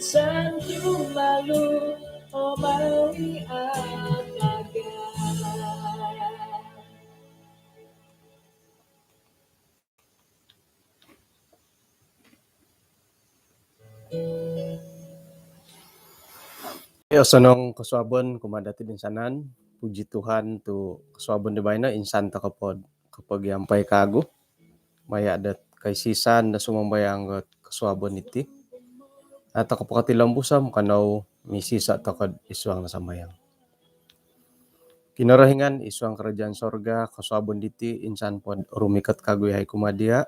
sanjung malu omai apaga. Sonong kasuabon kumadati din sanan, puji Tuhan tu kasuabon di baina insan ta kapod kapag yampay kago maya dat kay sisan da sumambayang kasuabon iti at kapakati lambusam kanaw misisa takad isuang na sambayang. Kinarahingan isuang kerajaan sorga kasuabon diti insan pod rumikat kagoy hay kumadia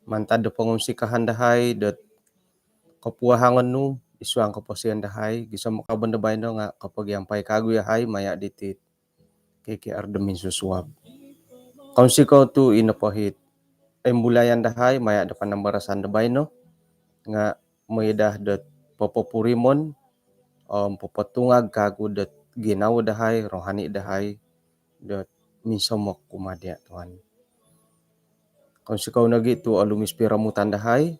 mantad da pangungsi kahandahay dat kapuahangan nu isuang kaposian dahay gisam makaban da bayno nga kapag yampay kagoy hay maya diti kiki ardemin susuab. Kaunsi ko tu inapahit embulayan dahay maya da panambarasan da bayno nga maydah dat papapurimon papatungag kago dat ginaw dahay rohani dahay dat minsomok kumadya tuhan. Kaunsi ko nagi tu alumis piramutan dahay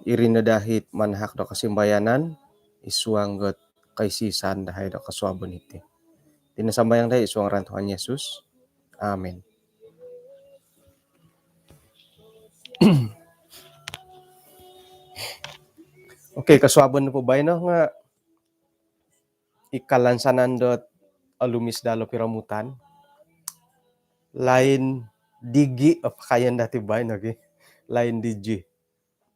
irin na dahit manhak da kasimbayanan isuang gat kaisisan dahay da kasuabon iti. Tinasambayang dahay isuang ran Tuhan Yesus. Amen. Okay, kasuabon na po ba no nga ikalansanan dot alumis dalo piramutan lain digi apakayan dati ba no lain digi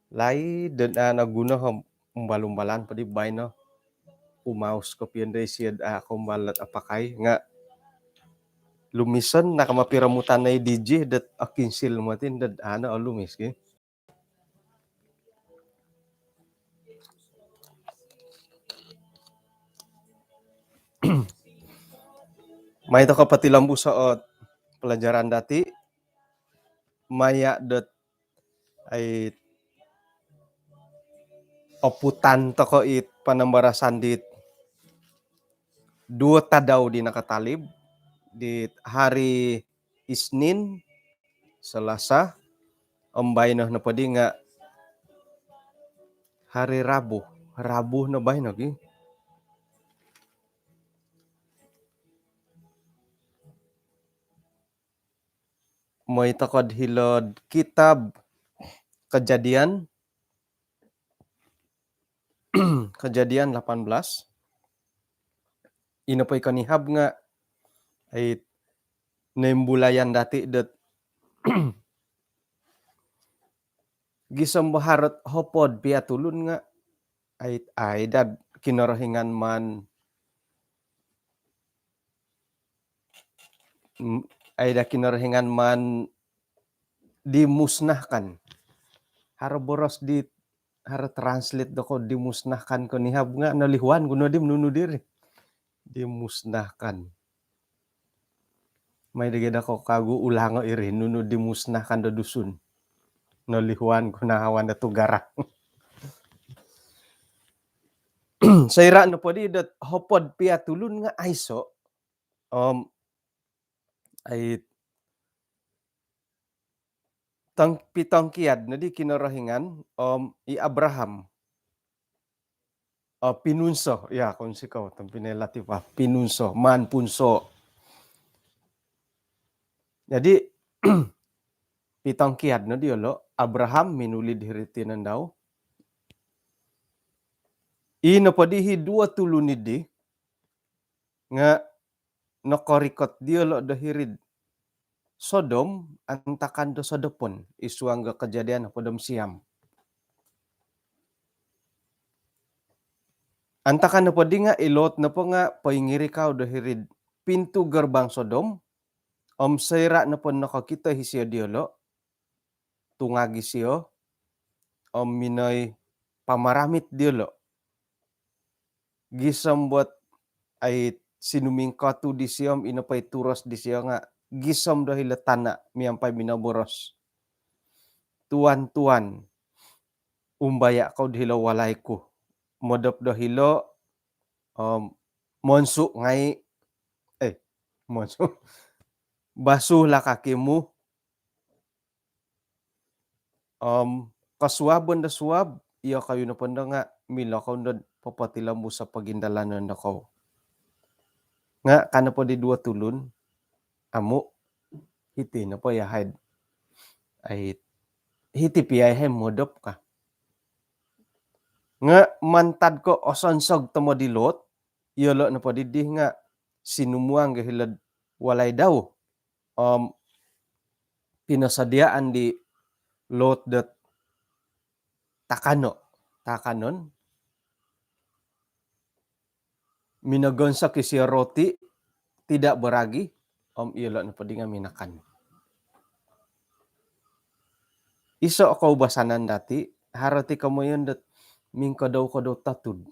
lai dan naguna umbalumbalan padi bay no umaus ko pianday siya kumbalat apakay nga lumisan nakamapiramutan na digi dat akinsil matin dat alumis ki. May ito kapati lambu sa pelajaran dati maya dat ay oputan toko it panambarasan dit dua tadaw di nakatalib di hari Isnin Selasa ombay na padi nga hari Rabu na bay no ki. May takod hilod kitab Kejadian Kejadian 18 inapay kanihab nga ay nembulayan dati dat gisam baharot hopod piatulun nga ay dad kinarahingan man dimusnahkan haraboros di hara translate dako dimusnahkan ko nihab nga nalihuan kuno dim nunudiri dimusnahkan may digeda ko kagu ulango iri nunu dimusnahkan da dusun nalihuan kunahawan da tugara. Sayra no podi dat hopod piatulun nga aiso ay pitang kiad na di kinarahingan i Abraham pinunso ya kung sikaw tampinelati pa pinunso man punso jadi pitang kiad na di lo Abraham minulid hiritinan daw ino padihi dua tulunid di nga nakorikot di lo dahirid Sodom antakan do Sodopon isuang ga kejadian podom siam antakan na pwede nga ilot na po nga paingiri ka dahirid pintu gerbang Sodom sayra na po nakakita hisyo diolo tungagi siyo minay pamaramit diolo gisam buat ay sinumingkatu di siyo inapay turos di siyo nga gisam dahil tana miyampay minaboros tuan umbaya ko dahilo walay ko modop dahilo monsu ngay monsu basuh la kakimu kasuabon da suab iya kayo na panda nga milakaw na papatila mo sa pagindalanan na ko. Nga kana po di 2 tulun, amo iti na po yahay ay hiti piyahem modop ka. Nga mantad ko osonsog to mo di Lot, yolo na po di nga sinumuang gahilad walay daw pinasadiaan di Lot dat takanon minagonsa kisi roti tidak beragi ilo na po di nga minakan. Iso ako basanan dati harati kamo yun dat mingkadaw tatud.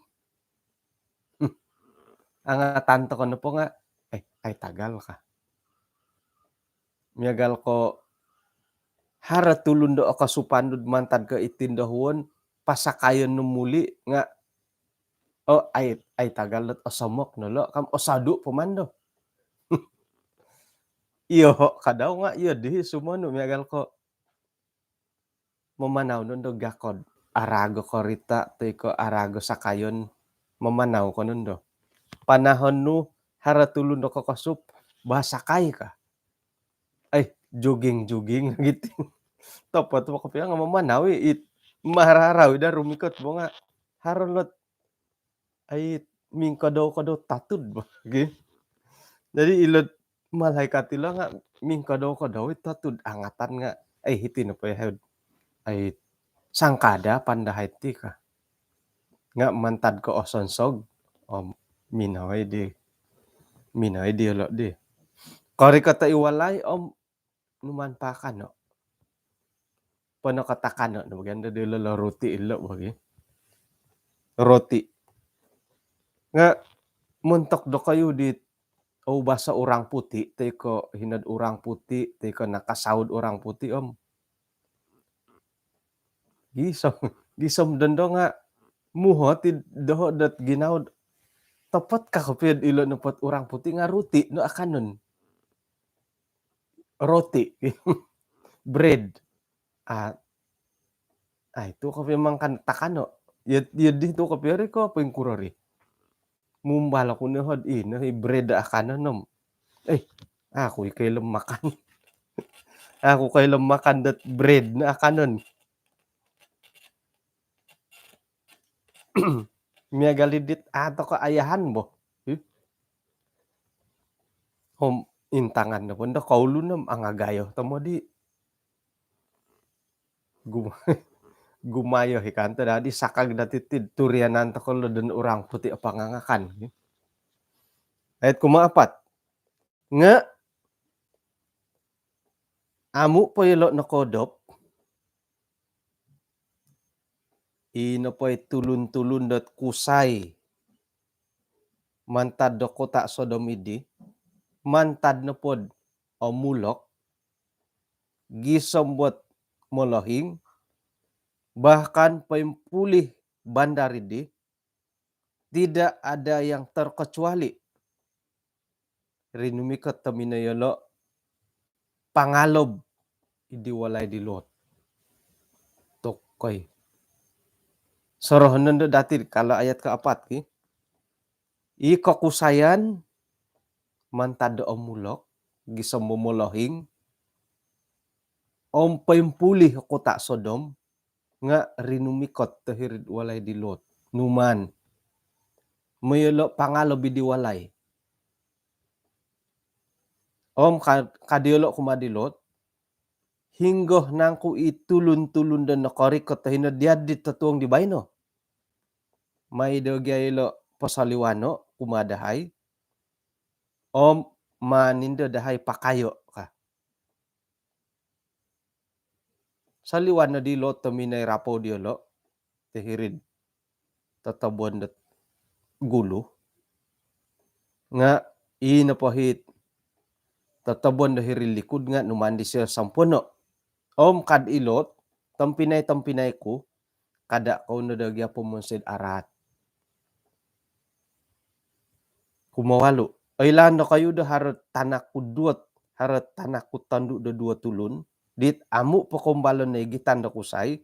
Ang tanto ko na po nga ay tagal ka. Miyagal ko hara tulun do ako supandod mantad ka itindahon pasakayon no muli nga ay tagal at osamok no lo kam osadu pamando. Iyo kadaw nga iyo di sumano miyagal ko mamanaw nun do gakod arago ko rita toy ko arago sakayon mamanaw ko nun do. Panahon no hara tulun do ko kasup basakay ka. Ay jogging gitu. Tapat mo ko nga mamanaw it mararaw da rumikot mo nga harolot ay mingkadaw tatud ba gi. Jadi ilot malaikat tila nga mingkadaw tatud angatan nga ay hiti na pa ay sangkada pandahay ti ka. Nga mantad ko osonsog minaway di lo di. Kari kata iwalay numan pa ka no. Pano katakan no maganda di lo roti ilo bagi. Roti. Nga muntok do kayo di basa orang putih tay ko hinad orang putih tay ko nakasawod orang putih gisom dondo nga muho ti doho dat ginawd tapat ka kapid ilo no pat orang putih nga roti no akanon roti bread itu kapi mang kan takano yad dito kapiri ko apa yung kurari mumbala ko na hod bread akanon nom ako kay makan ako kay makan dat bread na akanon miyagalidit ato ka ayahan mo intangan na po na kaulo nam ang agayo tamo di gumayo hikanto dadi sakag dati turianan to ko dan orang putih pangangakan ayat kumaapat nga amu po ilo na kodop ino po tulun-tulun dat kusay mantad do kota Sodomidi mantad na pod mulok gisombot molohing bahkan paimpulih bandaridi tidak ada yang terkecuali rinumikot taminayolo pangalob idiwalay di Lot tokoy sorohanan do dati kala ayat keempat ki ikakusayan mantad do mulok gisomomolohing paimpulih kota Sodom nga rinumikot tahirid walay di Lot numan mayelo pangalo bidiwalay kadiyolo kumadi Lot hinggoh nangku itulun-tulun dan nakarikot tahina diadit tatuang di bayno may dogyaylo pasaliwano kumadahay manindo dahay pakayo ka saliwan na di Lot taminay rapo diolo tahirid tatabon dat gulo nga inapahit tatabon dahiri likod nga numandi siya sampuno kad ilot tampinay ko kada ko na dagya pumunsid arat kumawalo ay lano kayo da harat tanak kudot harat tanak kutandu da 2 tulun dit amu pa kumbalon na gitan da kusay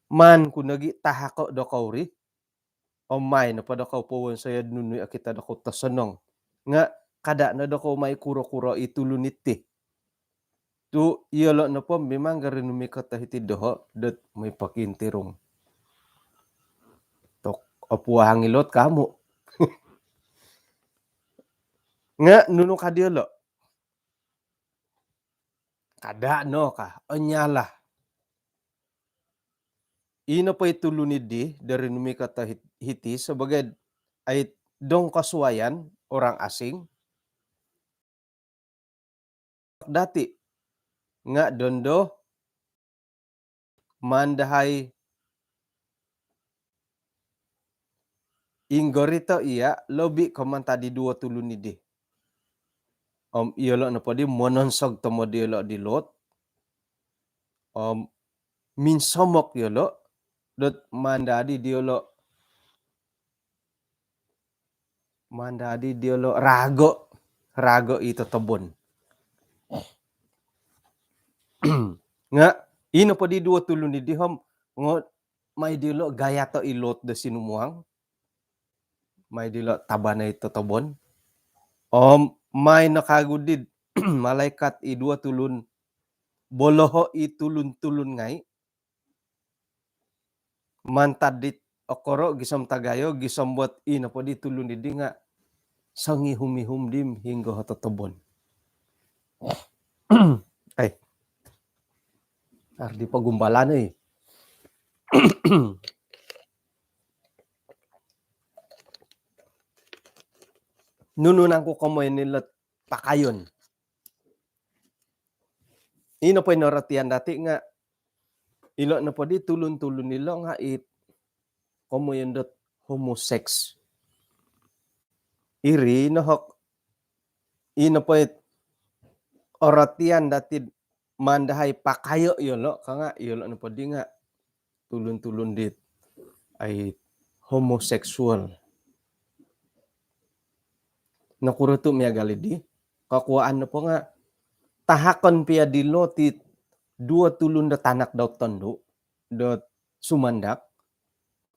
Man kunagi tahako do kauri, omay na pada kau pawon saya nunui kita do kau tasenong. Nga kada na do kau may kuro-kuro itulunit ti. Tu iyolo na po memang garinumi kata hiti doho dat may pakintirong. Tok opuang ilot kamu. Nga nuno kadiolo. Kada no ka onyalah. Ino pa itulunid di dari numi kata hiti sebagai ay dong kasuayan orang asing dati nga dondo mandahay inggorito iya lobi komanta di dua tulunid di. Iyolo na po di mononsog to modelo di lot. Minsomok yolo dot mandadi diolo rago ito tobon. Nga ino po di dua tulunid di hom ngot may diolo gaya to ilot da sinumuang. May diolo tabana ito tobon. May nakagudid malaikat idua tulun boloho itulun-tulun ngay. Mantadit okoro gisom tagayo gisom buat ino po di tulun di nga sangi humihum dim hinggo hatotobon. Ay. Ardi pagumbalan eh. Nununan ko kamoy nila pakayon. Ino po inoratian dati nga ilo na po di tulun-tulun nilo nga kamoy dot homosex. Iri nohok ino po oratian dati mandahay pakayo yolo kanga yolo na po di nga tulun-tulun dit ay homosexual. Nakuruto miya galidi kakuaan na po nga tahakon piya dilo ti dua tulun da tanak daw tondo dot sumandak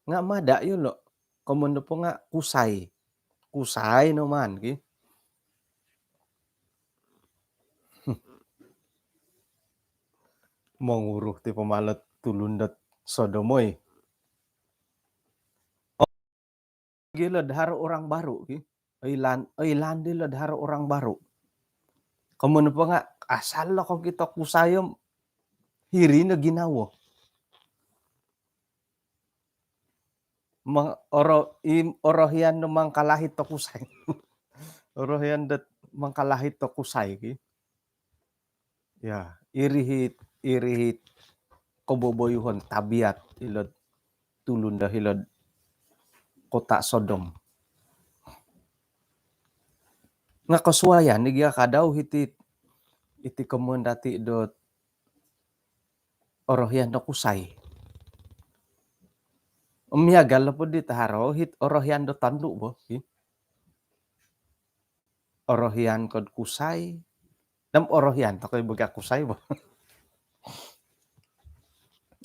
nga mada yolo komondo po nga kusay naman ki. Manguruh ti pamalat tulun dat sodomoy. Gila daharo orang baru ki. Ailan dila daharo orang baru. Komondo po nga asal lo ko kita kusayom hiri na ginawo. Orohian no mangkalahit to kusay. Orohian dat mangkalahit to kusay ki. Ya, irihit koboboyuhon tabiat ilod tulun da hilod kota Sodom. Nga kasuayan niya kadaw iti komon dati dot orohian do kusay. Umiyagal po di taharo hit orohian do tandu bo. Orohian kod kusay. Nam orohian to koy baga kusay bo.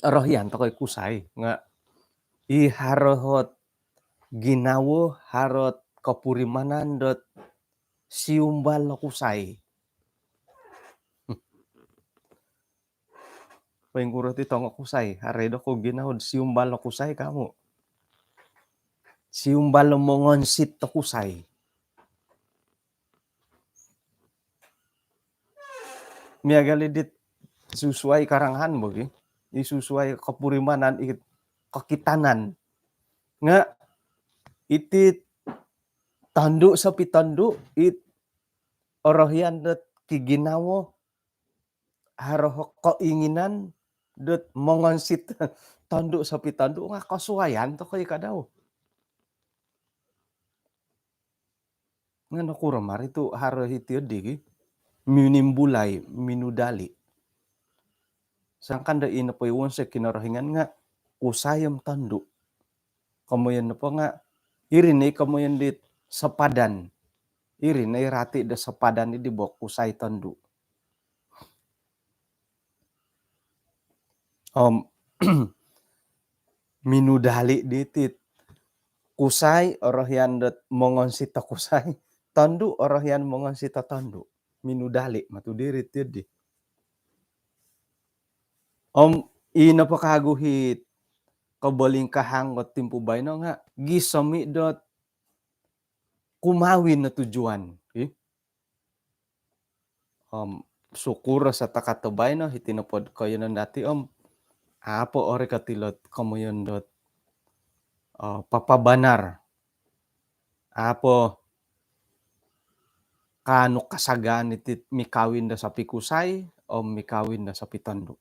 Orohian to koy kusay nga iharohot ginawo harot kapurimanan dot siumbal no kusay. Paingkuro ti tongo kusay, haredo ko ginahod siumbal no kusay kamo. Siumbal no mongonsit to kusay. Miyagalidit susuai karanghan mo ki. Isusuai kapurimanan kakitanan. Nga iti tando sa pitando orohian dot kiginawo haroh kainginan dot mongonsit tando sa pitando nga kasuayan to kay kadaw. Nga nakuramar ito haroh iti di minimbulay minudali. Sangkan da ina po iwan sa kinarahingan nga kusayam tando. Kamoyan na po nga irinay kamoyan dit sapadan. Irinay rati da sapadan di bok kusay tando. minudali ditit kusai orohian dot mongon sita kusai tondu orohian mongon sita tondu minudali matu diri di om ina pakaguhit kaboling kahanggot timpu baino nga gisomi dot kumawin na tujuan syukur sa takatubay no hitinapod ko yun dati apo ore katilot kamuyon dot papabanar apo kanu kasagaan iti mikawin da sa pikusay o mikawin da sa pitando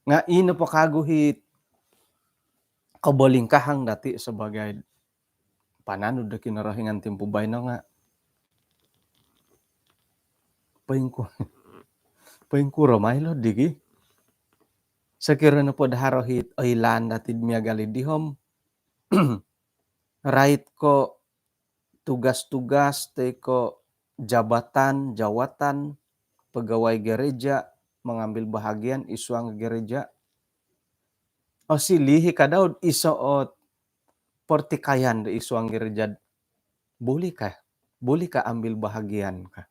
nga ino pakaguhit kabolingkahang dati sebagai pananud da kinarahingan timpo bayno nga paingkuro maylo digi sekira na pod harohit oilan datid miagali dihom right ko tugas-tugas teko jawatan pegawai gereja mengambil bahagian isuang gereja silihi kadaud isoot pertikaian de isuang gereja boleh kah ambil bahagian kah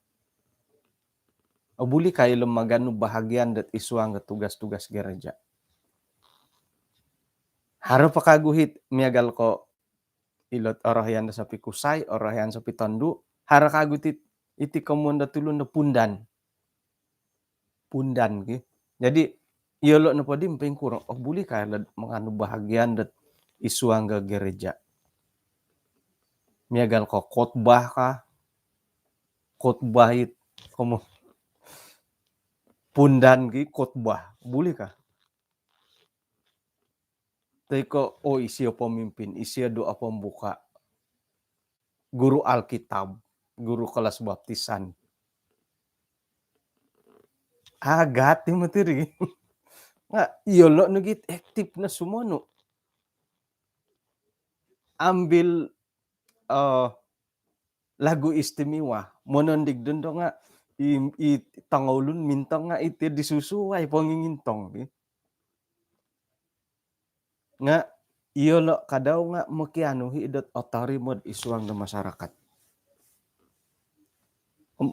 boleh kah lemaganu bahagian det isuang tugas-tugas gereja haro pakaguhit miagal ko ilot orahyan sa pikusay orahyan sa pitondu hara kagutit iti komunda tulun na pundan ki jadi iyolo na padim pengkurang boleh kah menganu bahagian det isuang gereja miagal ko khotbah it komo pundan ki khotbah boleh kah teko isia pemimpin isia doa pembuka guru Alkitab guru kelas baptisan agati materi nga iyolo nagit aktif na sumono ambil lagu istimewa monondig dondo nga i tangolun mintong nga iti disusuway pangingintong nga iyolo kadaw nga makiano hidot otari mod isuang na masyarakat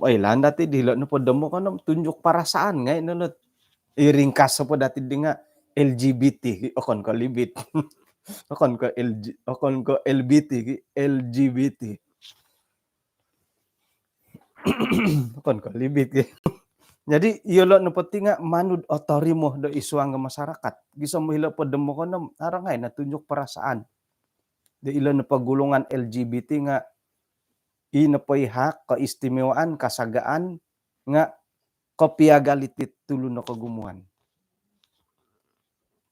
ailan dati dilo na po damo ka tunjuk parasaan nga inulot iringkas po dati di nga LGBT okon ko libit okon ko LGBT okon ko libit jadi iyolo na pati nga manud otori mo do isuang nga masyarakat gisa mo hilo po damo ko arangay natunjuk parasaan di ilo na pagulungan LGBT nga inapoy hak kaistimewaan kasagaan nga kopiagalitit tulo na kagumuan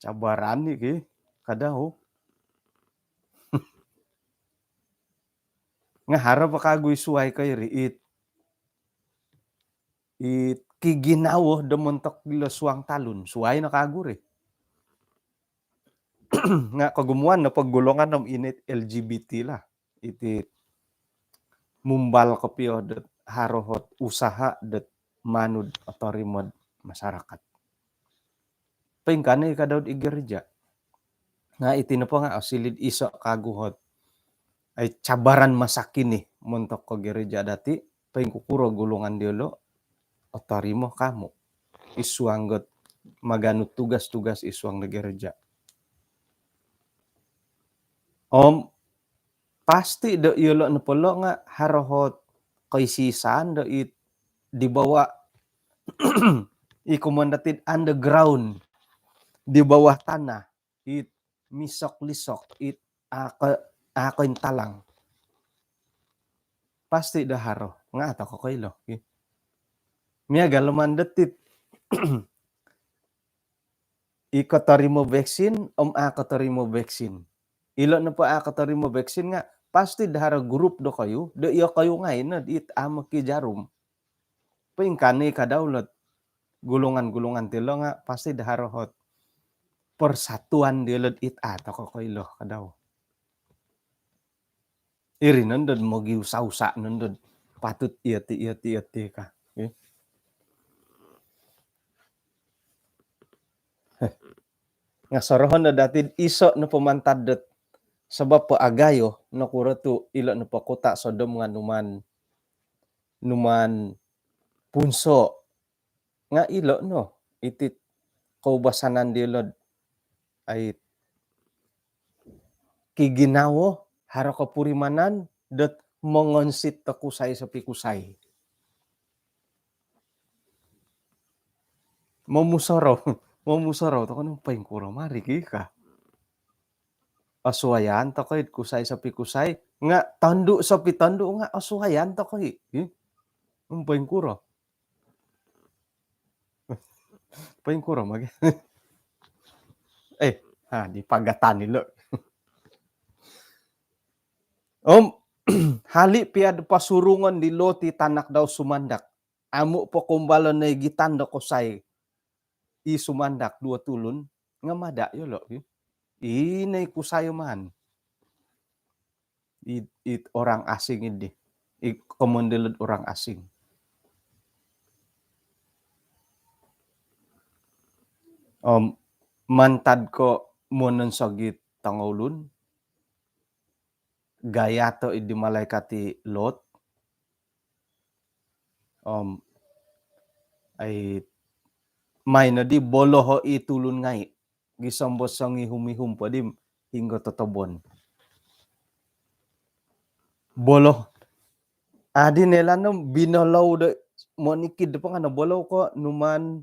cabaran ni kadaho nga harap kagoy suway kay riit kiginawo demontok bilo suang talun suway na kaguri nga kagumuan na paggulungan ng init LGBT la iti mumbal kopyo det harohot usaha det manud otorimod masyarakat pengkane kadaud igereja nga iti na po nga silid iso kaguhot ay cabaran masakin ni montok ko gereja dati pengkukuro gulungan diolo otorimo kamu isuanggot maganut tugas-tugas isuang na gereja pasti do iyolo na polo nga harohot kaisisan do it dibawa ikumandatid underground di bawah tanah it misok-lisok it akoin talang pasti da haro nga ata ko kaylo miaga lumandatit ikotorimo vaksin akatorimo vaksin ilo na po akatorimo vaksin nga pasti dahara grup do kayo do iyo kayo ngay na it amaki jarum pingkani kadaulat gulungan tilo nga pasti daharohot persatuan dilod it ato ko kaylo kadaw iri nandod mo giusa-usa nandod patut iyati ka Nga sorohon na dati iso na pamantadot sebab paagayo no kuro tu ilo no pakota Sodom nga numan punso nga ilo no iti kaubasanan dilod ay kiginawo haro kapurimanan dot mongonsit ta kusay sa pikusay. Mamusaraw mamusaraw to kanang paing kura mari ka. Asuayan ta koy kusay sa pikusay nga tandu sa pitandu nga asuayan ta koy. Paing kura. Paing kura magi. Di pagatan nilo. Hali piad pasurungan di loti tanak daw sumandak. Amo po kumbalo na gitanda ko say i sumandak dua tulun nga mada yolo. Inay kusayo man. It orang asing ini. Komondelod orang asing. Mantad ko monon sagit tangolun. Gaya to idi malaikati Lot. Ay may na di boloho itulun ngay. Gisambos sang ihumihum pa di hingga totobon. Boloh. Adi nila no binolaw da monikid pa nga nabolaw ko numan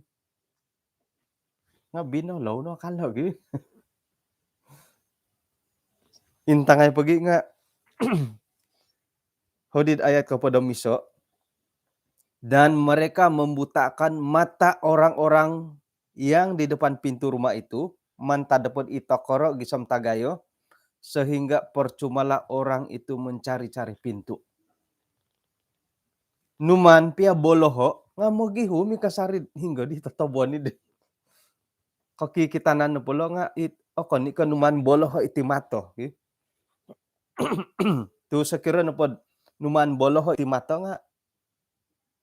nga binolaw no akala gi. Intangay pagi nga hodid ayat kepada miso dan mereka membutakan mata orang-orang yang di depan pintu rumah itu mantadapod itokoro gisam tagayo sehingga percumalah orang itu mencari-cari pintu. Numan pia boloho nga mogihu mi kasarid hingga di totobon ni kaki kitanan na polo nga ni numan boloho iti mato. Tu sekira na pod numan boloho iti mato nga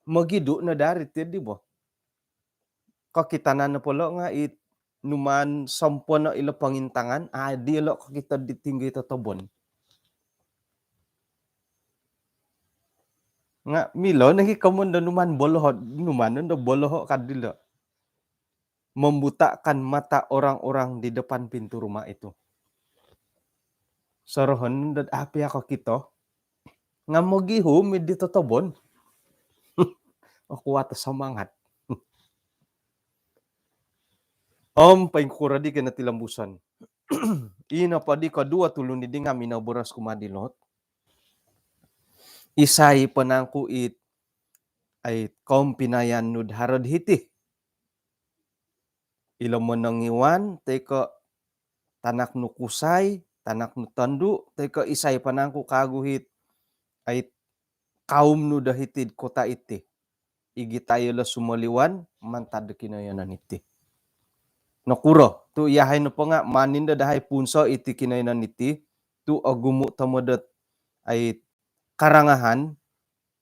magidu na dari di bo. Kakitanan na polo nga numan sampo na ilo pangintangan di lo kakita ditinggi totobon. Nga milo nagi kamun da numan boloho kadilo. Membutakan mata orang-orang di depan pintu rumah itu. Sorohon dad api ako kito nga mogihu midi totobon. Ako ata samangat. Paingkura di kena tilambusan. Ina pa di kadua tulun di nga minaburas kumadilot. Isay panangku ay kaum pinayan nud harad hiti. Ilo mo nang iwan, teko tanak nukusay, tanak nutandu, teko isay panangku kaguhit ay kaum nu dahitid kota iti. Igi tayo la sumaliwan, mantad kinayanan iti. Nakuro, tu yahay no po nga, maninda dahay punso iti kinayanan iti, tu agumu tamodat ay karangahan,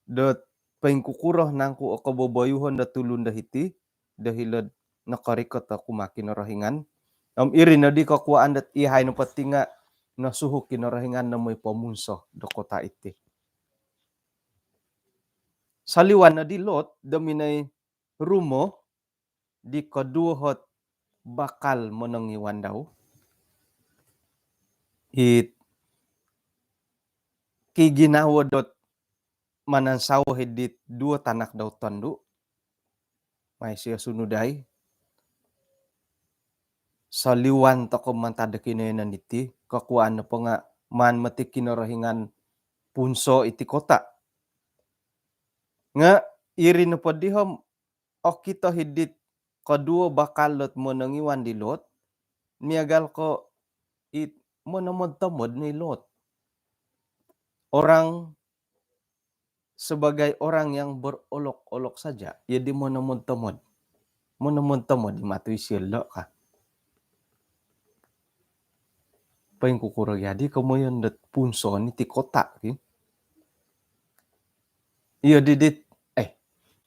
dat paingkukuro nangku o kababayuhan da tulun dahiti, dahilad nakarikot ako makinarahingan. Iri na di kakuaan dat ihay no pati nga nasuhuk kinarahingan na may pamunso do kota iti. Saliwan na di Lot, daminay rumo, di kaduhot bakal mo nang iwan daw. Kiginawa dot manansaw hidit dua tanak daw tandu. May siya sunuday. Saliwan to ko mantada kinayanan iti, kakuan na po nga man mati kinarahingan punso iti kota. Nga iri na po dihom o kita hidit kadua bakalot mo nang iwan di Lot, niagal ko mo namod-tamod ni Lot. Orang sebagai orang yang berolok-olok saja, ya di mo namod-tamod. Mo namod-tamod, di matuy silo ka. Paing kukuro yadi kamo yun dat punso ni ti kota. Iya didit,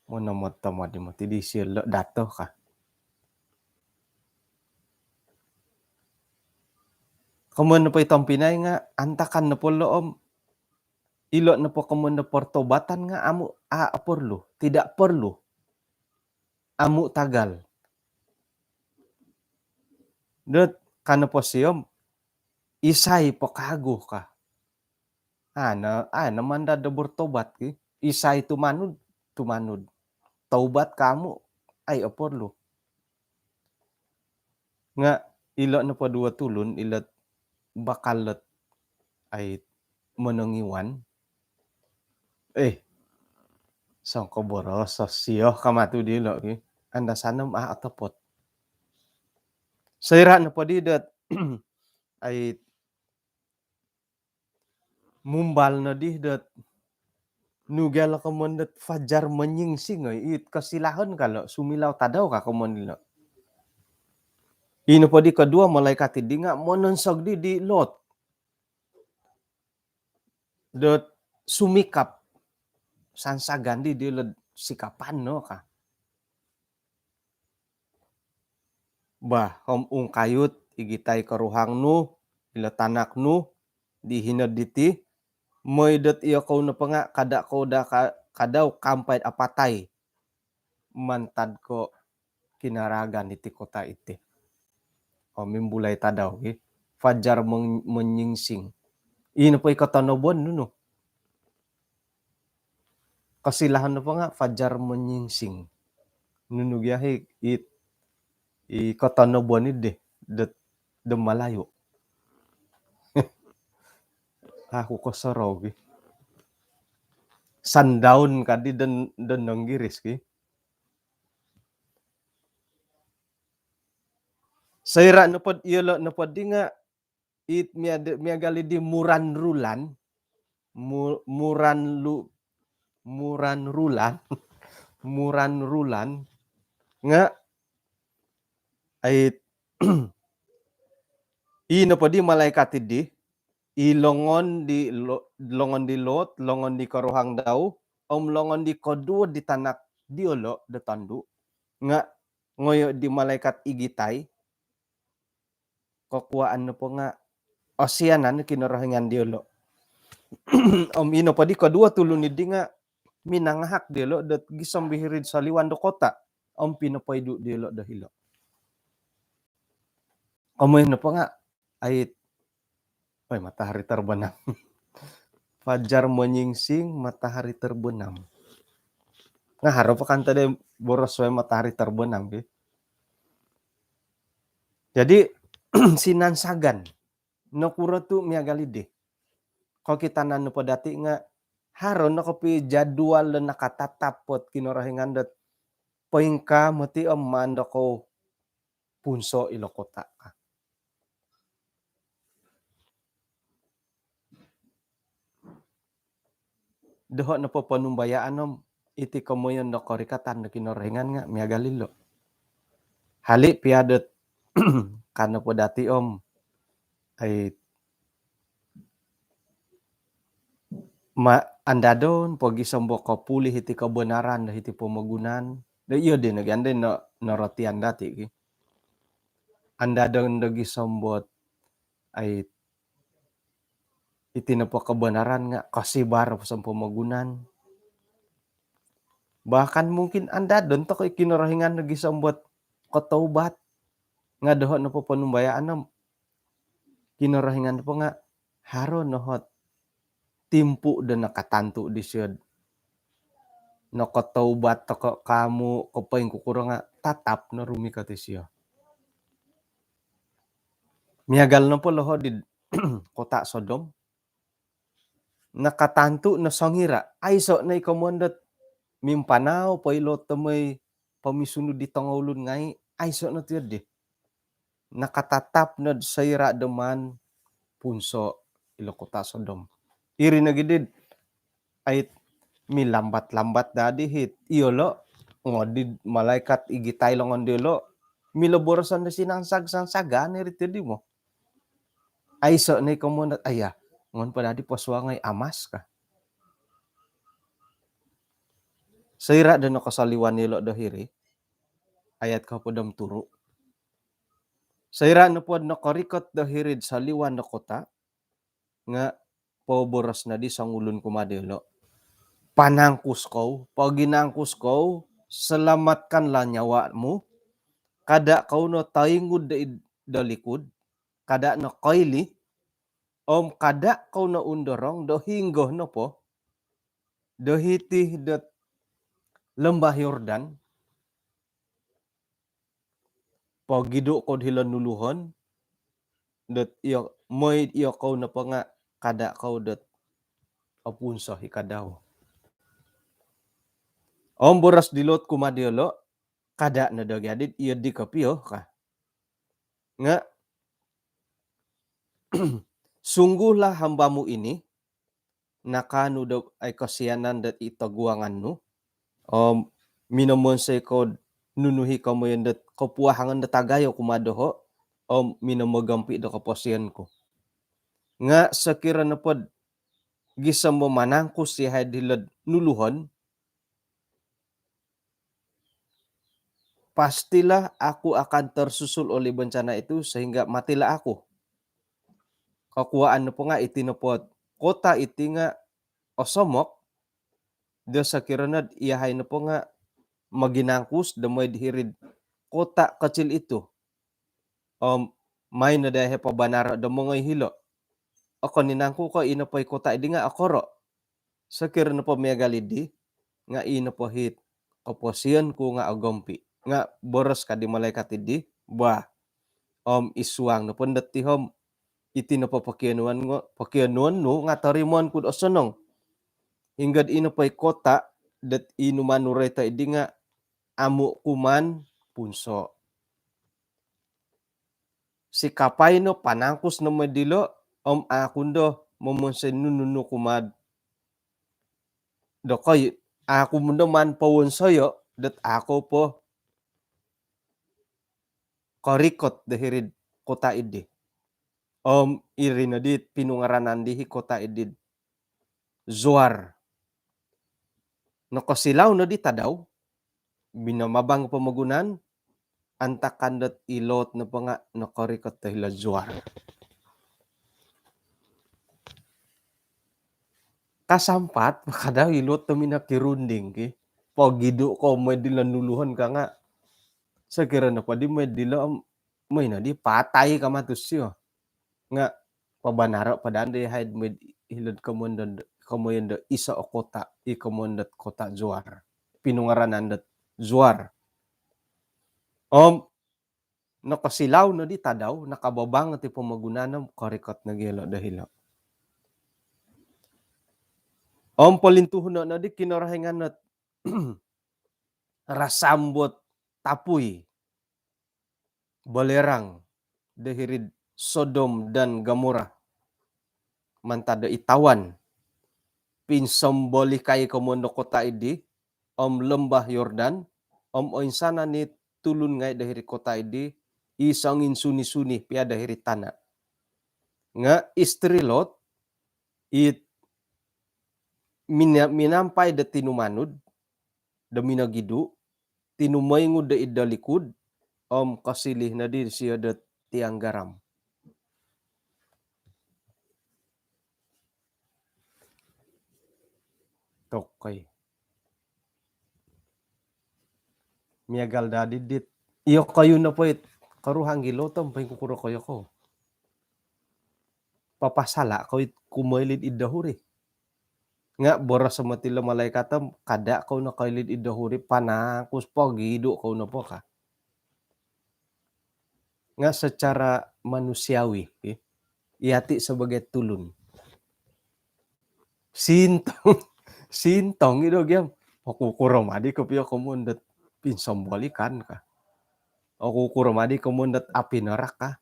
mo namod-tamod di mo ti di silo dato ka. Kemun na po itong Pinay nga antakan na po loom ilo na po kemun na pertobatan nga amu perlu, tidak perlu amu tagal. Dot kana po siyom isay po kago ka. Naman da bertobat ki. Isay tumanod, tumanod. Taubat kamu ay perlu. Nga ilo na po dua tulun ilat bakalat ay menengiwan. Sangko boros siyo kamatu dilo ki. Anda sanam atapot. Saira na po didat ay mumbal na didat nugel kemundet fajar menyingsing it kasilahan kalau sumilau tadaw ka kemun dilo. Ino po di kedua malaikat di nga mononsog di lot. Dot sumikap sansagan di lot sikapan no ka. Bah hom ungkayut igitay karuhang nu ila tanak nu dihinad diti moidet iyo kau na pa nga kada kau da kadaw kampay apatay mantad ko kinaragan iti kota iti. Mimbulay tadaw fajar menyingsing. Ino po ikatanobon no. Kasilahan na pa nga fajar menyingsing. Nunugyahe ikatanobon ide de malayo. Aku ko saraw sundown kadi den nanggiris ki. Saira na pod iyalo na pod di nga it miagali di muran rulan muran rulan nga ay ino po di malaikat di ilongon di lot longon di karuhang daw longon di kodua di tanak di olo de tandu nga ngoyo di malaikat igitay kokuaan na po nga osyanan kinarahingan di olo. Ino pa di kadua tulun di nga minangahak di olo dat gisam bihirid sa liwan do kota pinapaydo di olo dahilo. Kamoy na pa nga ay matahari terbenam. Fajar menyingsing matahari terbenam. Nga harap pa kanta de boros matahari terbenam di. Jadi sinansagan no kuro tu miagali de. Kalau kita nanu padati nga haron no kopi jadwal na nakatatapot kinorahingan dat poingka mati mando ko punso ilo kota ka. Doho na po panumbayaan iti kamoyon no korikatan na kinorahingan nga miagalilo. Hali piadet karena po dati ay andadon pogi sombo ko pulih iti kebenaran dah iti pemagunan da iyo din naganda no rotian dati ki andadon dagi sombot ay iti na po kebenaran nga kasibar sa pemagunan bahkan mungkin andadon to ko ikinarahingan dagi sombot kotaubat nga doho na po panumbayaan kinarahingan po nga haron nohot timpu dan nakatantu di siyod no kotaubat to kamu kopaing kukurang nga tatap no rumikat siya. Miagal na po loho di kota Sodom nakatantu na sangira ay so na ikomondat mimpanaw pailot tamay pamisunod di tangulun ngay ay so na tiyod di nakatatap na sayra deman punso ilo kota Sodom. Iri na gidid ay milambat-lambat dadi hit iyolo ngodid malaikat igitay longon dilo milaborosan na sinangsag-sangsagan irito di mo ay so na ikomondat aya ngon pa dadi poswangay amas ka sayra dano kasaliwan nilo dahiri ayat ka podam turu Saira na pod nakarikot dahirid sa liwan na kota nga pauboras na di sang ulun kumadelo. Panangkus ko, pag ginangkus ko, selamatkan la nyawa mo. Kada kau no taingud da likod, kada no kaili, kada kau no undorong, do hinggo no po, do hitih dat lembah Yordan, pag gido ko hilan nuluhon, dat iyo, moy iyo kau na pa nga, kada kau dat apunso hikadaw. Boras dilot kumadelo, kada na dagyadit iya di kapiyo ka. Nga, sungguhlah hambamu ini, nakanu daw ay kasiyanan dat itaguangan no. Minamonsay ko nunuhi ka mo yan dat kapuahangan da tagayo kumadoho, minamogampi da kaposiyan ko. Nga sakira na pod, gisam mo manangkus si hadilad nuluhon, pastilah aku akan tersusul oleh bencana itu sehingga matilah aku. Kakuaan na po nga itinapot kota iti nga osomok, da sakira na iyahay na po nga maginangkus da may dihirid kota kecil itu. May na dahil pabanara da mga hilo. Ako ninangku ko ina po kota idi nga akoro. Sakira na po megalidi nga ina po hit kaposiyan ko nga agompi. Nga boros ka di malaikat idi ba isuang na po dati iti na po pakianuan no nga tarimon kud osonong. Hinggad ina po kota dat inumanureta idi nga amu kuman punso. Si kapay no panangkus no madilo akundo momonsen nununu kumad. Dokoy ako mundo man pawonsoyo dat ako po karikot dahirid kota idi. Irinadit pinungaranan dihi kota idid. Zoar. Nakasilaw na di tadaw. Binamabang pamagunan. Antakandat ilot na pa nga nakarikot dahil zoar. Kasampat, makadaw ilot na minakirunding ki. Pagido ko may dilanuluhan ka nga. Sa kira na pa di may dila may na di patay ka matusyo. Nga pabanara padaan di hide med hilad kamoyan da isa o kota ikamondat kota Zoar. Pinungaranan dat Zoar. Nakasilaw na di tadaw, nakababang at pamagunanam karikot na gelo dahil. Palintuhon na di kinarahingan at rasambot tapuy balerang dahirid Sodom dan Gomora. Mantada itawan. Pinsamboli kay kamondo kota idi. Lembah Yordan. Oinsana ni tulun ngay dahiri kota idi. Isangin suni-suni pia dahiri tanah. Nga istri Lot. Minampay da tinumanud. Da minagidu. Tinumayngud da idalikud. Kasilih na di siya da tiang garam. Tokay. Miagal dadidit. Iyo kayo na po karuhang gilotom. Pahingkukuro kayo ko. Papasala ko kumailid idahuri. Nga boras sa matila malaikatam. Kada ko na kailid idahuri. Panangkus po. Gido ko na po ka. Nga secara manusiawi. Iati sebagai tulun. Sintong ito gyam. Kukuramadi ko piyo kumundat pinsambalikan ka. Kukuramadi kumundat api neraka.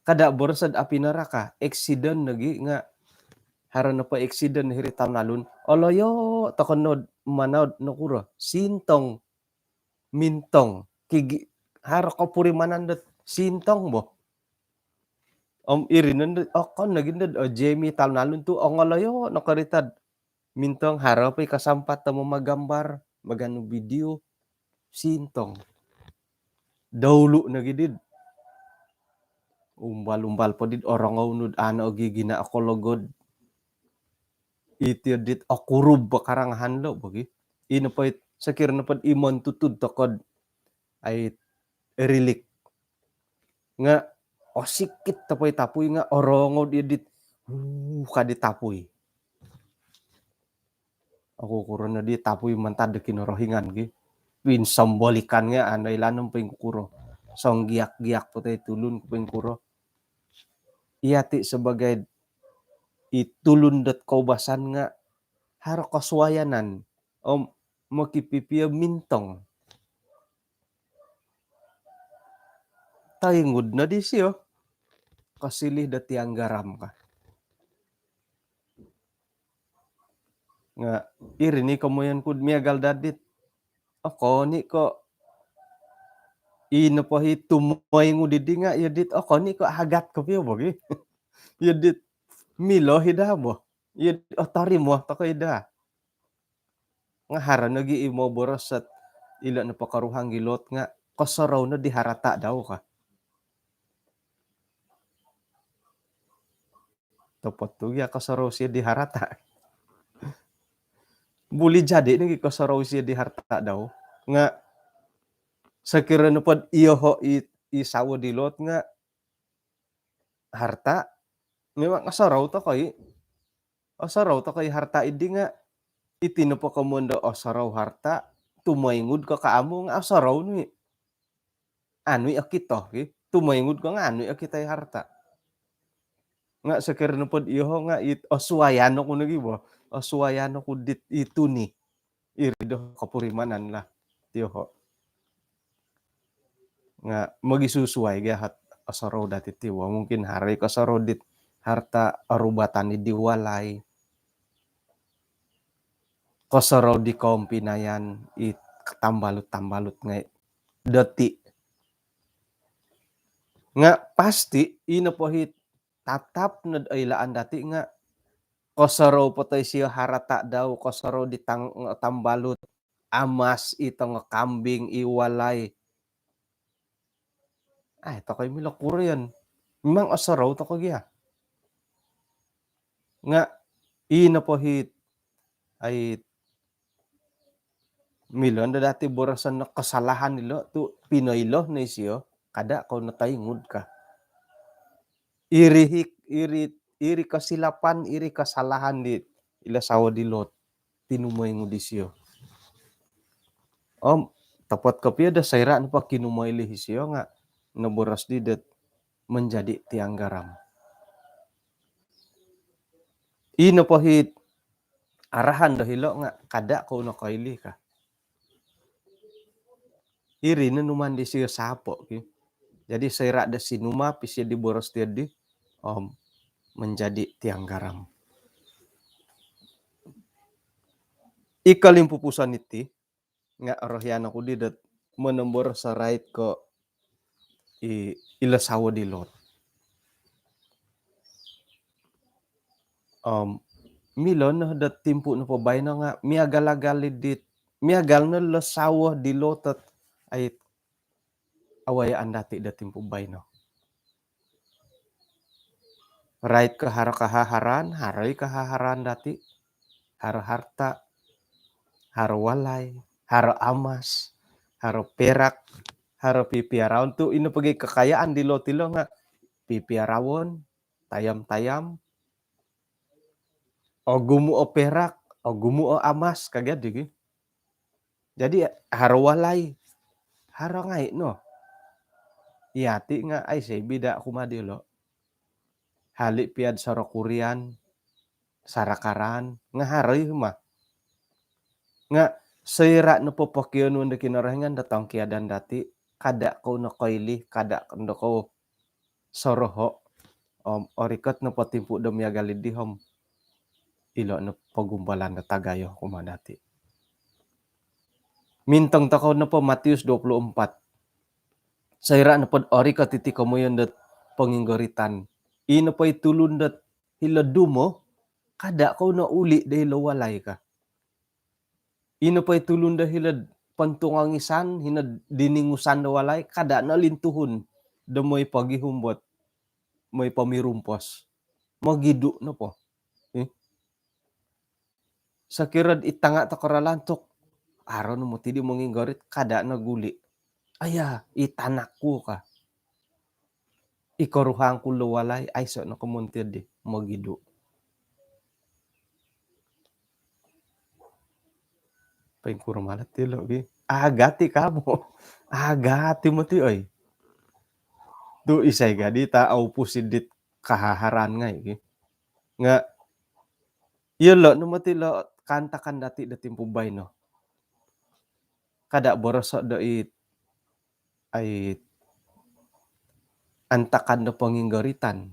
Kada borsad api neraka. Eksiden lagi nga. Haran na pa eksiden hiri tanalun. Oloyo takonod manod nakuro. Sintong. Mintong. Haro ko puri manandat. Sintong bo. Irinan kon nagindad Jamie talnalun tu ongalayo nakaritad mintong harapay kasampat mo magambar magano video sintong Dahulu na gidid. Umbal-umbal po dit orang unod ana ogi gina ako logod. Iti dit akurub bakarang hanlo bagi. Ino pa sakir na pad imon tutud tokod ay rilik nga sikit tapoy-tapoy nga orongod idit kaditapoy. Ako kuro na di tapoy mantad kinorohingan gi. Win sambolikan nga anay lanong pengkuro. Song giyak-giyak po tayo tulun ko pengkuro. Iyati sebagai itulun dat kaubasan nga haro kaswayanan o makipipia mintong. Taingud na di siyo. Kasilih dati ang garam ka. Nga irini kamuyan kud miagal dadit. Ako ni ko ino po tumoy ngudidi nga yadit ako ni ko hagat ko piyo bagi. Yadit milo hidabo. Yadit otari mo tako ida. Nga haran nagi imo boros at ila na pakaruhang gilot nga kasaraw na diharata daw ka. Topot tu ya kasaraw siya diharata. Buli jadi nagi kasaraw siya diharata daw. Nga sakira na pod iyo ho isawo dilot nga harta. Memang kasaraw to kay harta idi nga itino pa kamundo asaraw harta tumaingud ka kaamo nga asaraw ni anoy akito tumaingud ka nga anoy akitay harta nga sakir na pod iyo nga aswayano ko nagibo aswayano ko dit itu ni irido kapurimanan la tiyo ho nga magisusuway gahat asaraw dati tiwa mungkin hari kasaraw dit harta arubatan ni diwalay kasaraw di kompinayan tambalut-tambalut nga dati. Nga pasti ino po tatap na ailaan dati nga kasaraw po tayo siya harata daw kasaraw di tambalut amas itong kambing iwalay. Ay to kay milakuro yan. Memang asaraw to kagya. Nga ino po ay milon da dati borasan na kasalahan nilo tu Pinoylo na siyo kada ko nataingud ka. Iri kasilapan, iri kasalahan di ilasawa di lot. Tinumay mo di siyo. Tapat kapya da sayra na pa kinumay lihi siyo nga naboras di dat menjadi tiang garam. Ino po arahan dahilo nga kada ko nakaili ka. Iri na numan di siya sapo. Okay? Jadi sayra da sinuma pisya di boros dia di menjadi tiang garam. Ikalim pupusan iti nga rohyana ko di dat menembor sa right ko ilasawa di lot. Milon na dat timpo na pabay na nga miagalagali dit miagal na lasawa di lotat ay awayaan dati dating pubay no. Right ka haro kahaharan, haroy kahaharan dati. Haro harta, haro walay, haro amas, haro perak, haro pipiarawan tu ino pagi kekayaan di lotilo nga pipiarawon, tayam-tayam, o gumu o perak, o gumu o amas kagad digi. Jadi haro walay, haro ngay no. Iyati nga ay say bida kumadilo. Hali piad sarokurian, sarakaran, nga haroy huma. Nga sayra na po pakyon wanda kinarahingan datang kiadan dati, kada ko na kaili, kada ko soroho, orikat na patimpo damyagalid di hom, ilo na pagumbalan na tagayo kumadati. Mintang takaw na po Matius 24. Sayra na pod orikat iti kamuyon dat panginggoritan. Ino pa itulun dat hiladumo, kada ko na uli dahil walay ka. Ino pa itulun da hilad pantungangisan hina diningusan da walay kada na lintuhun da moy pagihumbot moy pamirumpos magidu na po. Sakirad itanga ta karalantok araw na mo ti di manginggarit kada na guli. Aya itanakku ka. Ikaruhang ko lawalay ay so na kumuntir di magidu. Paing kurmalat ti lo gi. Agati kamo. Agati mo ti oy. Tu isay gadi ta au pusidit kahaharan ngay gi. Nga yelo no mo ti lo kantakan dati timpubay no. Kada borosok do ay antakan do panginggaritan.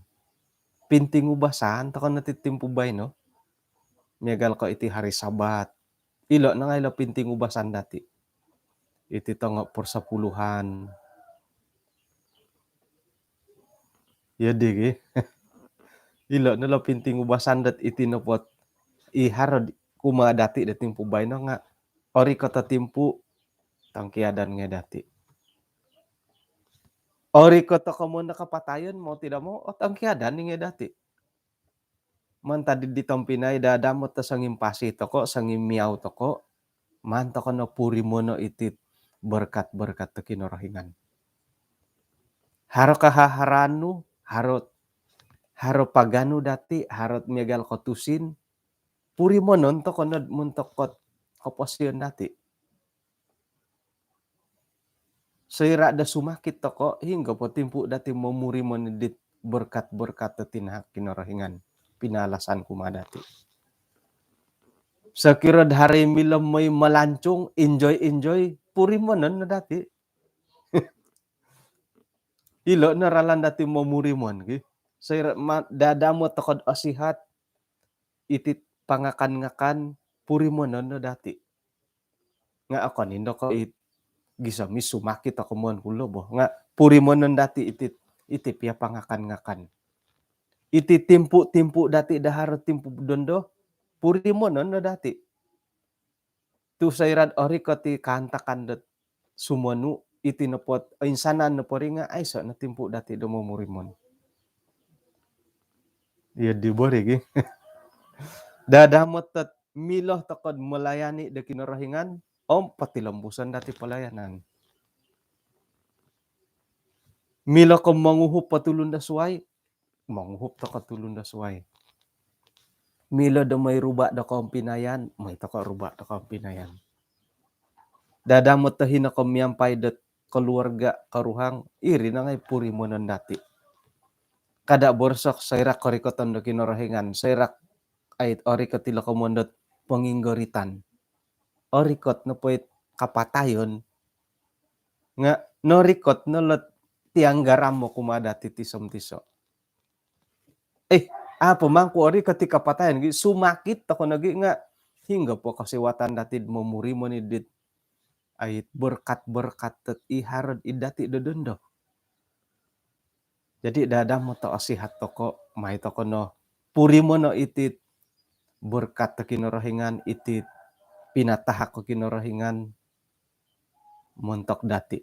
Pinting ubasan to kan natitimpubay no. Miagal ko iti hari Sabat. Ilo na nga ilo pinting ubasan dati. Iti to nga por 10-an. Yadi gi. Ilo na lo pinting ubasan dat iti napot iharod kuma dati da timpubay no nga ori ko tatimpu tangkiadan nga dati. Ori ko to kamo nakapatayon mo tidak mo o tangkiadan nga dati. Man tadi ditampinay dadamot ta sangim pasi toko sangim miyaw toko man to no puri mo no itit berkat-berkat to kinorohingan. Haro kahaharanu haro paganu dati harot miagal kotusin puri mo non to kono muntok kot koposyon dati. Seira da sumakit toko hingga po timpu dati mamuri mo nidit berkat-berkat to tinahak kinorohingan. Pinalasan kumadati. Sakirad hari milam may malancong, enjoy, puri mo nun na dati. Ilo na ralan dati mamuri mo. Sakirad dadamo takod asihat, itit pangakan-ngakan, puri mo nun na dati. Nga ako nindo ko gisami sumakit ako mo kulo bo. Nga puri mo nun dati itit ya pangakan-ngakan. Iti timpu dati dahar timpu dondo puri mo non na dati. Tu sayrad ori ko ti kantakan dat sumanu iti napot insanan na pori nga ay so na timpu dati do mamurimon. Iya di bori gi. Dadamot tat miloh takod melayani da kinorohingan om patilambusan dati pelayanan. Milo ko manguhup patulun da suway manguhup to katulun da suway. Milo do may ruba da kampinayan, may toko ruba da kampinayan. Dadamot tahin ako miyampay dat keluarga karuhang, iri na ngay puri mo nan dati. Kada borsok sayrak korikoton do kinorohingan, sayrak ay orikot tila komondot panginggoritan. Orikot na po'y kapatayon, nga norikot no lot tianggaram mo kumadati tisom-tiso. Pemangku ori ketika patayan sumakit ako nagi nga hingga po kasiwatan dati mamuri mo ni dit ay berkat-berkat tet iharod idati dodondo. Jadi dadam mo to asihat toko may toko no puri mo no itit berkat to kinorohingan itit pinatahak ko kinorohingan montok dati.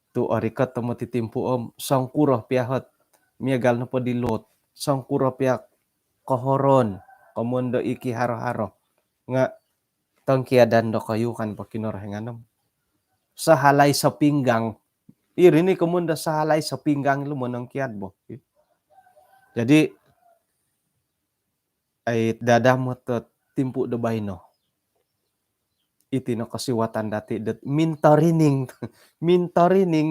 Tu ori kat mo titimpu om sangkuroh piahot miagal na po dilot, sangkuro piak kohoron, komondo iki haro-haro. Nga, tangkiadan do kayu kan pa kinorohinganom. Sahalay sa pinggang, irini komondo sahalay sa pinggang lumonong kiad bo. Jadi, ay dadamot to timpu do bayno. Iti no kasiwatan dati dat mintorining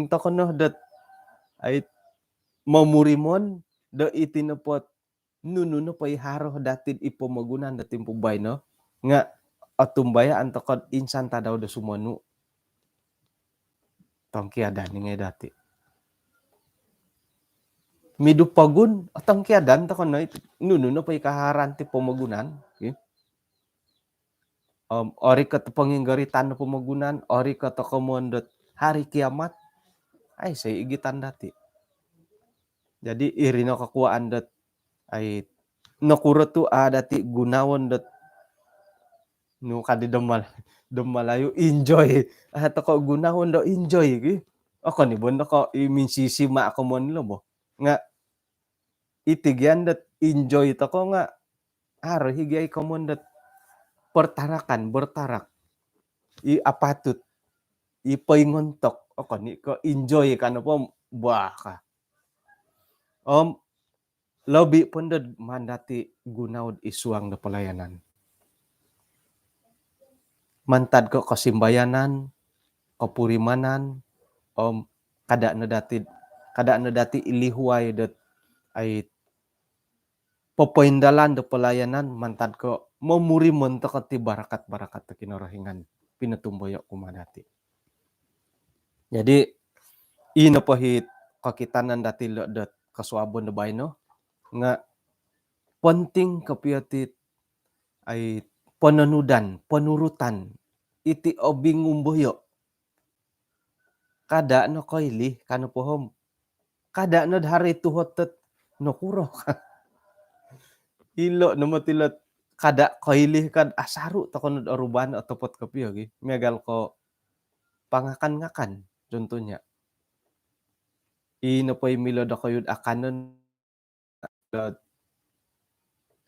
to kono dat ay mamurimon do itinapot nuno pay haro datid ipomagunan da timpubay no nga atumbaya antokod insan ta daw da sumanu tangkiadan ni nga dati midupagun tangkiadan ta kono nuno pay kaharan ti pomagunan ori ka to panginggaritan na pomagunan ori ka to komondot hari kiamat ay say igitan dati. Jadi irino kakuaan dat ay nakuro tu dati gunawon dat No kadi demalayo enjoy. Toko gunahon daw enjoy gi. Ako ni bon ko iminsisima ako mon lo bo. Nga itigyan dat enjoy tako nga aro higay ko mon dat pertarakan bertarak. Apatut ipaingontok ako ni ko enjoy kano po bah ka. Lobi pun dat mandati gunaud isuang da pelayanan. Mantad ko kasimbayanan, kapurimanan, kada na dati ilihuay dat ay papaindalan da pelayanan mantad ko mamuri monto ti barakat-barakat ta kinarahingan pinatumboyo kumadati. Jadi ino pahit kakitanan dati lo dat kasuabon da bayno nga penting kapiatit ay penurutan iti obing ngumboyo. Kada no koili kano pohom. Kada no hari tuhotet no kuro. Ilo no matilat kada koili kad asaru takon aruban atau pot kapio gi. Megal ko pangakan-ngakan contohnya. Ino pa milo da koyud akanon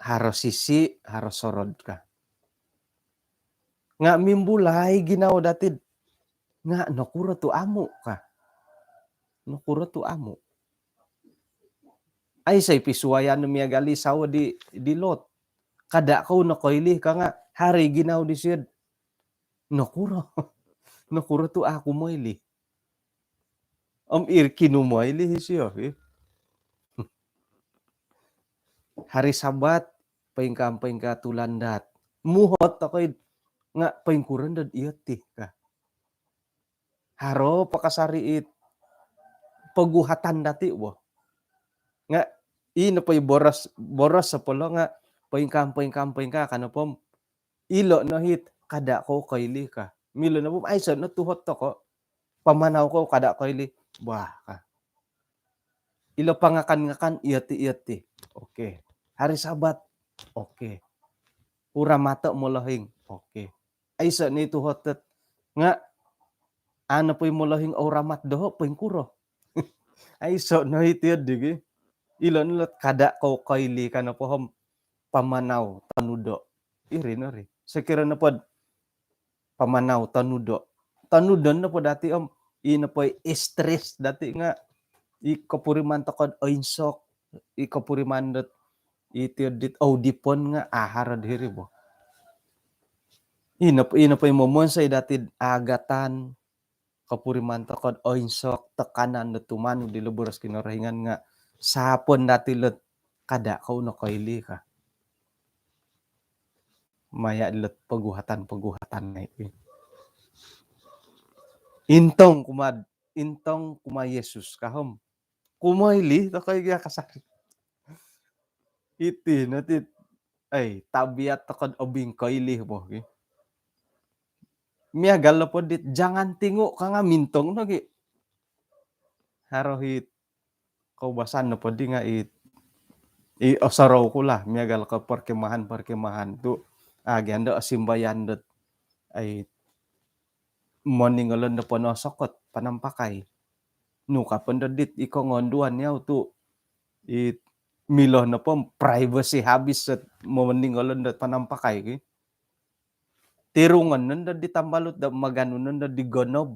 harus sisi harus sorod ka. Nga mimbulay ginaw datid nga nakura tu amo ka. Nakura tu amo. Ay say pisuwayan no miyagali sawa di Lot. Kada ko nakoili ka nga hari ginaw di siyad. Nakura. Nakura tu ako moili. Kinumoili siya. Hari Sabat paingka tulandat. Muhot ako'y nga paingkuran dad iyati ka. Haro pakasariit paguhatan dati bo. Nga ino pa'y boras sa polo nga paingka kanapom ilo no hit kada ko kaili ka. Milo na po ay sa natuhot ako pamanaw ko kada kaili bah ka. Ilo pangakan-ngakan iyati. Okay. Hari Sabat. Okay. Ura mata mulahing. Okay. Ay sa ni tuhotet nga ano po'y mulahing oramat doho paingkuro. Ay so no hitiyad digi. Ilo nilot kada ko kaili ka na pohom pamanaw tanudo. Iri na rin. Sekira na pod pamanaw tanudo. Tanudon na po dati ino po'y stress dati nga ikapuriman takod oinsok ikapuriman dat itiyad dit dipon nga aharad hiri bo. Ino po'y momonsay dati agatan kapuriman takod oinsok tekanan na tumano di luburas kinarahingan nga sapon dati lot kada kau na kaili ka. Maya lot paguhatan na ito. Intong kuma Yesus kahom. Kumaili takay gaya kasakit. Iti natit ay tabiat takod obing kaili mo. Okay? Miyagal na po dit jangan tingo ka nga mintong no gi. Harohit kaubasan na po di nga osaraw ko la miyagal ka perkemahan tu agenda simbayan dat ay moningalon na po no sokot panampakay. Nuka pandadit iko ngonduan yaw tu milo na po privacy habis at moningalon dat panampakay ki. Tirungan nun da di tambalot da maganon nun da di gonob.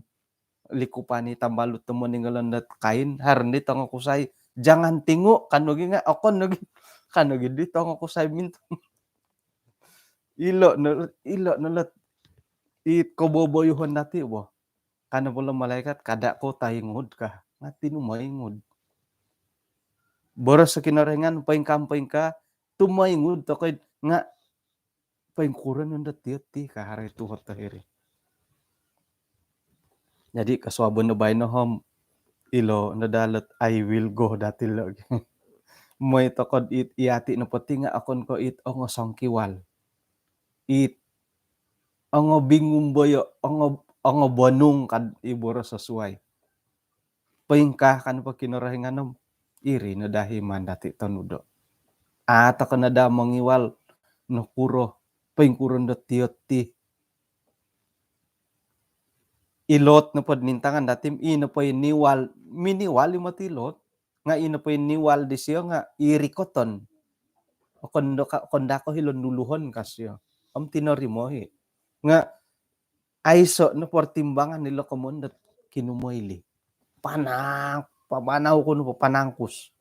Likupani tambalot da moningalon dat kain. Harni tanga kusay. Jangan tingo. Kanugi nga. Ako nugi. Kanugi di tanga kusay mintong. Ilo nalat. Koboboyuhon nati bo. Kana pula malaikat. Kada ko tayingod ka. Ngati numayingod. Boros sa kinaringan. Paingka. Tumayingod. Takay nga. Paingkuran nun dati kahari tuhot tahiri. Jadi kaswabon na bay no hom ilo nadalat I will go dati lagi. May takod iati no pati nga akon ko ongo songkiwal. Ongo bingumboyo ongo bonung kad iboro sa suway. Paingka kan pa kinarahingan nom iri nadahi man dati tanudo. Ata ka nada mangiwal no kuro paingkuron da tiyot ti ilot na pod nintangan datim ino po niwal miniwal yung matilot nga ino po niwal di siya nga irikoton o konda ko hilon luluhon kasyo tinori mo nga aiso no por timbangan nila komondat kinumoyli pamanaw ko no panangkus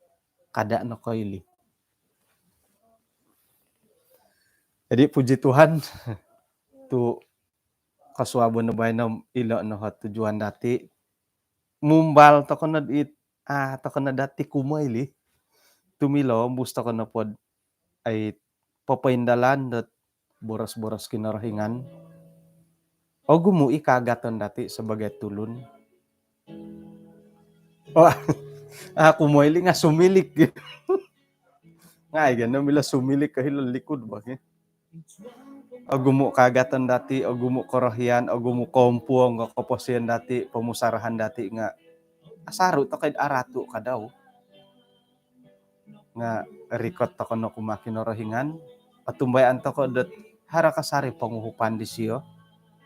kada no koyli. Jadi puji Tuhan tu kaswabo na ba na ilo no tujuan dati mumbal to kono to kono dati kumoyli tumilo busto ko na pod ay papaindalan dat boras-boras kinarahingan o gumui kagaton dati sebagai tulun kumoyli nga sumilik nga ganun mila sumilik kahilal likod ba o gumu kagatan dati o gumu korohian o gumu kompuong o koposian dati pamusarahan dati nga asaro to kay arato ka daw nga rikot to kono kumakinorohingan at tumbayan to ko dat hara kasari panguhupan di siyo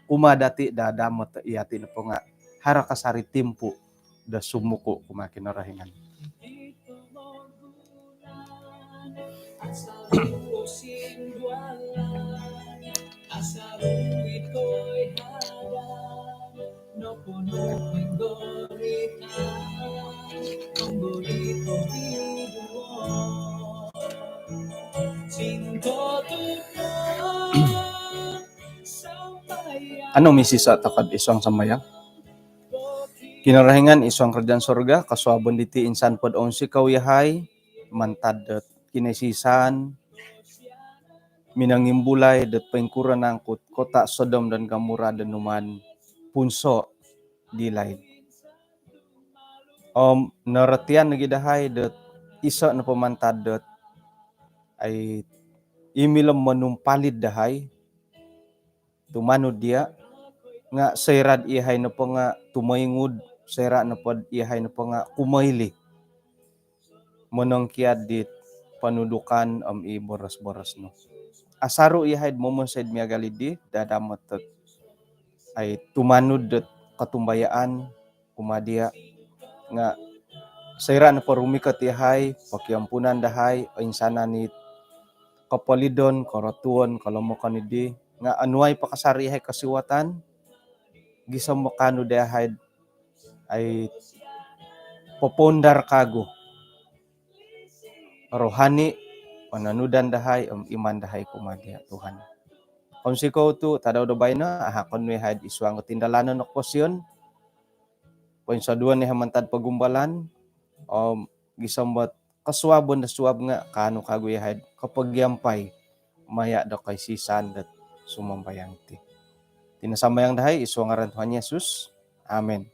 kuma dati dadamot iyati na po nga hara kasari timpu da sumuko kumakinorohingan. Ano misisa takad isang samayang? Kinarahingan isang kerjaan surga kaswabon diti insan pod 11 kawiyahay mantad kinesisan minangimbulay dat paingkuran ng kota Sodom dan Gomora danuman punso dilay. Naratian nagidahay dat isa na pamantad dat ay imilam manumpalid dahay tumano dia nga sayrad ihay na po nga tumayngud sayra na po ihay na po nga kumayli monong kiad dit panudukan iboras-boras no asaro ihay momon said miya galidi dadamot ay tumanud dat katumbayaan kumadia nga sayra na po rumikat ihay pakiampunan dahay o insana ni kapalidon karatuon kalamokan idi nga anuay pakasari ihay kasiwatan gisam makano dahay ay popondar kago rohani pananudan dahay iman dahay kumadia Tuhan. Konsiko tu tadaw dabay na ahakon may had iswang tindalanon no posyon poin sa duwan ni hamantad pagumbalan gisambat kaswabon na suwab nga kano kago yahay kapag yampay maya daw kay sisan dat sumambayang ti. Tinasamayang dahay iso ngaran Tuhan Yesus. Amen.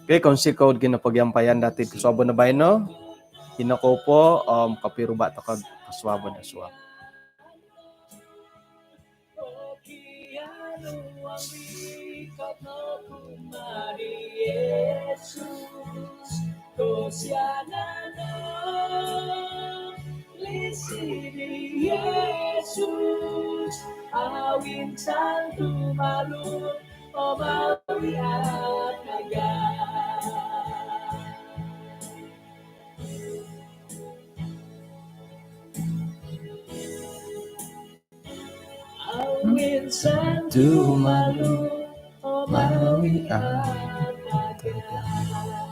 Okay, kung si code kinapagyampayan dati kaswabo na ba no? Hinako po kapiruba to kag kaswabo na suwab. Yesus, awin sang tumalun, omawi at agad. Awin sang tumalun, omawi at agad.